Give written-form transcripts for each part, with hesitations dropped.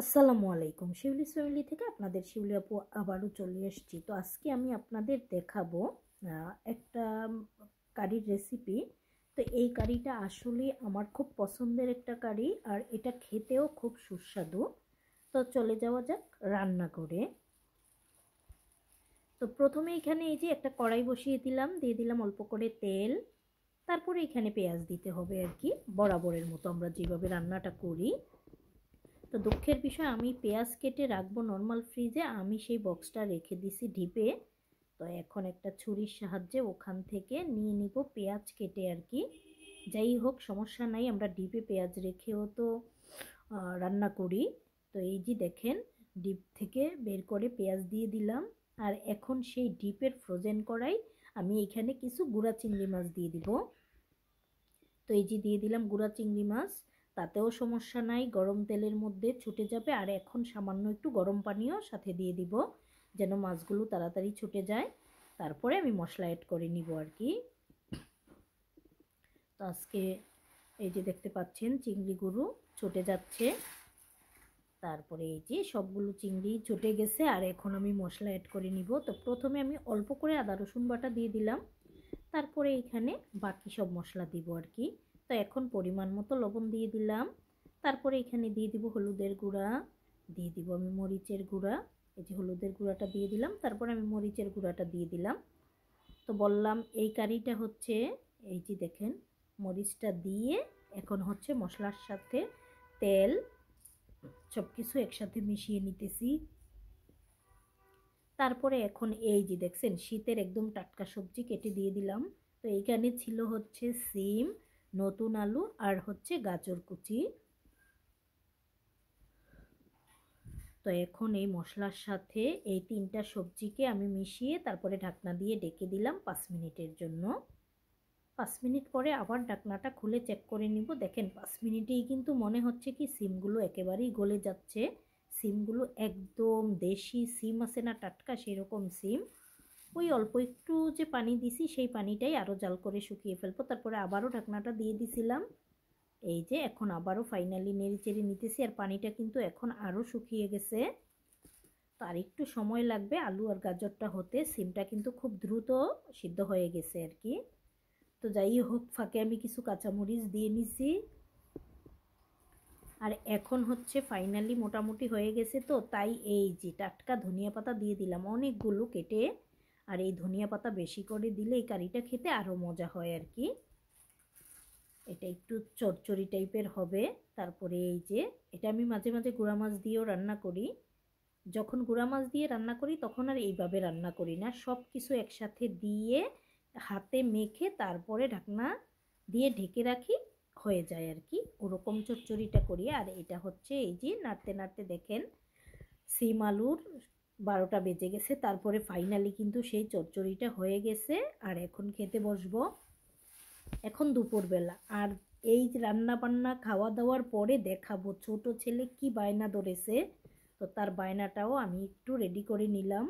আসসালামু আলাইকুম। শিউলিস ফ্যামিলি থেকে আপনাদের শিউলি আপু আবারও চলে এসেছি। তো আজকে আমি আপনাদের দেখাবো একটা কারির রেসিপি। তো এই কারিটা আসলে আমার খুব পছন্দের একটা কারি, আর এটা খেতেও খুব সুস্বাদু। তো চলে যাওয়া যাক রান্না করে। তো প্রথমে এখানে এই যে একটা কড়াই বসিয়ে দিলাম, দিয়ে দিলাম অল্প করে তেল। তারপরে এখানে পেঁয়াজ দিতে হবে আর কি, বরাবরের মতো আমরা যেভাবে রান্নাটা করি। তো দুঃখের বিষয়, আমি পেঁয়াজ কেটে রাখবো নর্মাল ফ্রিজে, আমি সেই বক্সটা রেখে দিছি ডিপে। তো এখন একটা ছুরির সাহায্যে ওখান থেকে নিয়ে নিব পেঁয়াজ কেটে আর কি। যাই হোক, সমস্যা নাই, আমরা ডিপে পেঁয়াজ রেখেও তো রান্না করি। তো এই যে দেখেন, ডিপ থেকে বের করে পেঁয়াজ দিয়ে দিলাম। আর এখন সেই ডিপের ফ্রোজেন করাই আমি এখানে কিছু গুঁড়া চিংড়ি মাছ দিয়ে দিব। তো এই যে দিয়ে দিলাম গুঁড়া চিংড়ি মাছ, তাতেও সমস্যা নাই, গরম তেলের মধ্যে ছুটে যাবে। আর এখন সামান্য একটু গরম পানিও সাথে দিয়ে দিব, যেন মাছগুলো তাড়াতাড়ি ছুটে যায়। তারপরে আমি মশলা অ্যাড করে নিব আর কি। তো আজকে এই যে দেখতে পাচ্ছেন চিংড়িগুলো ছুটে যাচ্ছে। তারপরে এই যে সবগুলো চিংড়ি ছুটে গেছে, আর এখন আমি মশলা অ্যাড করে নিব। তো প্রথমে আমি অল্প করে আদা রসুন বাটা দিয়ে দিলাম, তারপরে এখানে বাকি সব মশলা দিব আর কি। তো এখন পরিমাণ মতো লবণ দিয়ে দিলাম। তারপরে এখানে দিয়ে দিব হলুদের গুঁড়া, দিয়ে দিব আমি মরিচের গুঁড়া। এই যে হলুদের গুঁড়াটা দিয়ে দিলাম, তারপরে আমি মরিচের গুঁড়াটা দিয়ে দিলাম। তো বললাম এই কারিটা হচ্ছে, এই যে দেখেন মরিচটা দিয়ে এখন হচ্ছে মশলার সাথে তেল সব কিছু একসাথে মিশিয়ে নিতেছি। তারপরে এখন এই যে দেখছেন শীতের একদম টাটকা সবজি কেটে দিয়ে দিলাম। তো এইখানে ছিল হচ্ছে সিম, নতুন আলু আর হচ্ছে গাজর কুচি। তো এখন এই মশলার সাথে এই তিনটা সবজিকে আমি মিশিয়ে তারপরে ঢাকনা দিয়ে ডেকে দিলাম 5 মিনিটের জন্য। 5 মিনিট পরে আবার ঢাকনাটা খুলে চেক করে নিব। দেখেন 5 মিনিটেই কিন্তু মনে হচ্ছে কি সিমগুলো একেবারেই গলে যাচ্ছে। সিমগুলো একদম দেশি সিম আছে না, টাটকা, সেরকম সিম। ওই অল্প একটু যে পানি দিছি সেই পানিটাই আরও জাল করে শুকিয়ে ফেলবো। তারপরে আবারও ঢাকনাটা দিয়ে দিছিলাম। এই যে এখন আবারও ফাইনালি নেড়ে চেড়ে নিতেছি, আর পানিটা কিন্তু এখন আরও শুকিয়ে গেছে। তো আর একটু সময় লাগবে আলু আর গাজরটা হতে, সিমটা কিন্তু খুব দ্রুত সিদ্ধ হয়ে গেছে আর কি। তো যাই হোক, ফাঁকে আমি কিছু কাঁচামরিচ দিয়ে নিছি। আর এখন হচ্ছে ফাইনালি মোটামুটি হয়ে গেছে, তো তাই এই যে টাটকা ধনিয়া পাতা দিয়ে দিলাম অনেকগুলো কেটে। আর এই ধনিয়া পাতা বেশি করে দিলে এই কারিটা খেতে আরও মজা হয় আর কি। এটা একটু চচ্চড়ি টাইপের হবে। তারপরে এই যে এটা আমি মাঝে মাঝে গুঁড়া মাছ দিয়েও রান্না করি। যখন গুঁড়া মাছ দিয়ে রান্না করি তখন আর এইভাবে রান্না করি না, সব কিছু একসাথে দিয়ে হাতে মেখে তারপরে ঢাকনা দিয়ে ঢেকে রাখি, হয়ে যায় আর কি। ওরকম চচ্চড়িটা করি। আর এটা হচ্ছে এই যে নাড়তে নাড়তে দেখেন সিম আলুর 12টা বেজে গেছে, তারপরে ফাইনালি কিন্তু সেই চচ্চড়িটা হয়ে গেছে। আর এখন খেতে বসবো, এখন দুপুরবেলা। আর এই রান্না বান্না খাওয়া দাওয়ার পরে দেখাবো ছোট ছেলে কি বায়না ধরেছে। তো তার বায়নাটাও আমি একটু রেডি করে নিলাম।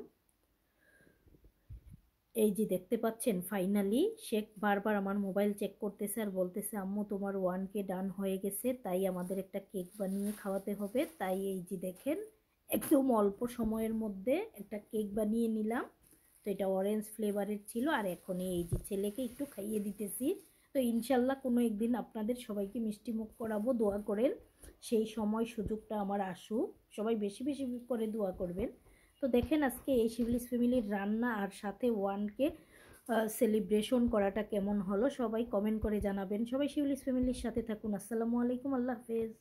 এই যে দেখতে পাচ্ছেন ফাইনালি সে বারবার আমার মোবাইল চেক করতেছে আর বলতেছে আম্মু তোমার 1K ডান হয়ে গেছে, তাই আমাদের একটা কেক বানিয়ে খাওয়াতে হবে। তাই এই যে দেখেন একদম অল্প সময়ের মধ্যে একটা কেক বানিয়ে নিলাম। তো এটা অরেঞ্জ ফ্লেভারের ছিল। আর এখন এই যে ছেলেকে একটু খাইয়ে দিতেছি। তো ইনশাল্লাহ কোনো একদিন আপনাদের সবাইকে মিষ্টি মুখ করাবো, দোয়া করেন সেই সময় সুযোগটা আমার আসুক। সবাই বেশি বেশি করে দোয়া করবেন। তো দেখেন আজকে এই শিবলিস ফ্যামিলির রান্না আর সাথে 1K সেলিব্রেশন করাটা কেমন হলো সবাই কমেন্ট করে জানাবেন। সবাই শিবলিস ফ্যামিলির সাথে থাকুন। আসসালামু আলাইকুম, আল্লাহ হাফেজ।